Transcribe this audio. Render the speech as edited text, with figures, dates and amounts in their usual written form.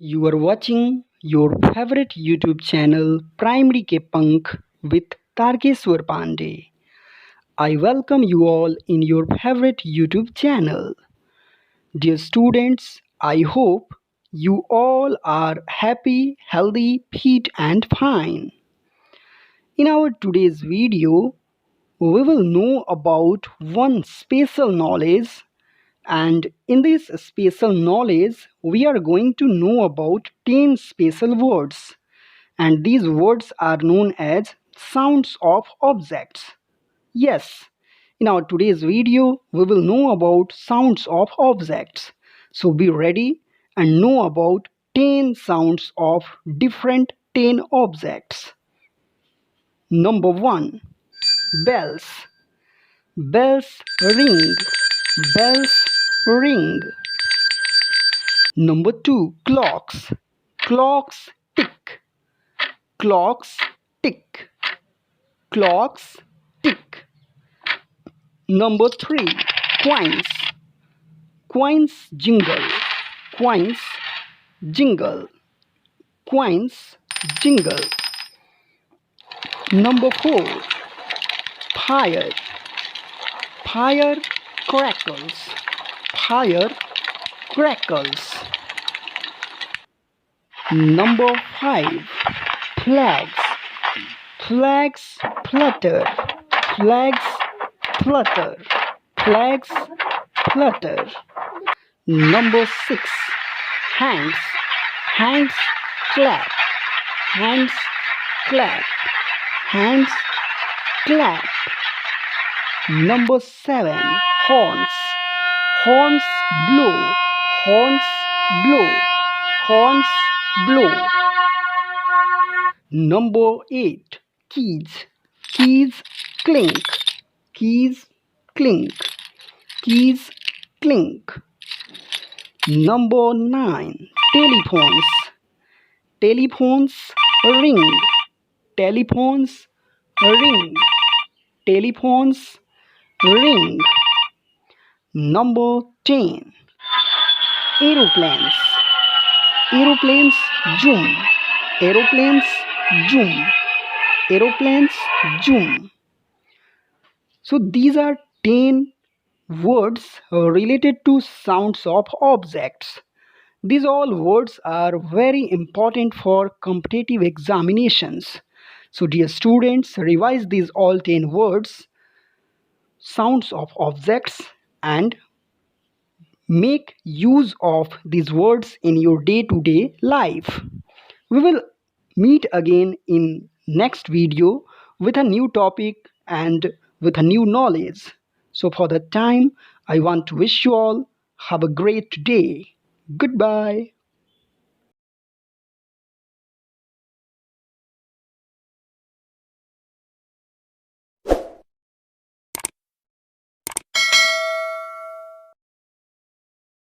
You are watching your favorite YouTube channel Primary K Pankh with Tarkeswar Pandey. I welcome you all in your favorite YouTube channel. Dear students, I hope you all are happy, healthy, fit and fine. In our today's video, we will know about one special knowledge, and in this special knowledge we are going to know about 10 special words, and these words are known as sounds of objects. Yes, in our today's video we will know about sounds of objects. So be ready and know about 10 sounds of different 10 objects. Number 1, bells. Bells ring. Bells ring. Number 2, clocks. Clocks tick. Clocks tick. Clocks tick. Number 3, coins. Coins jingle. Coins jingle. Coins jingle. Number 4, fire. Fire crackles. Fire crackles. Number 5, flags. Flags flutter. Flags flutter. Flags flutter. Number 6, hands. Hands clap. Hands clap. Hands clap. Number 7, horns. Horns blow. Horns blow. Horns blow. Number 8, keys. Keys clink. Keys clink. Keys clink. Number 9, telephones. Telephones ring. Telephones ring. Telephones ring. Number 10, aeroplanes. Aeroplanes zoom. Aeroplanes zoom. Aeroplanes zoom. So these are 10 words related to sounds of objects. These all words are very important for competitive examinations. So dear students, revise these all 10 words, sounds of objects, and make use of these words in your day-to-day life. We will meet again in next video with a new topic and with a new knowledge. So for that time, I want to wish you all have a great day. Goodbye.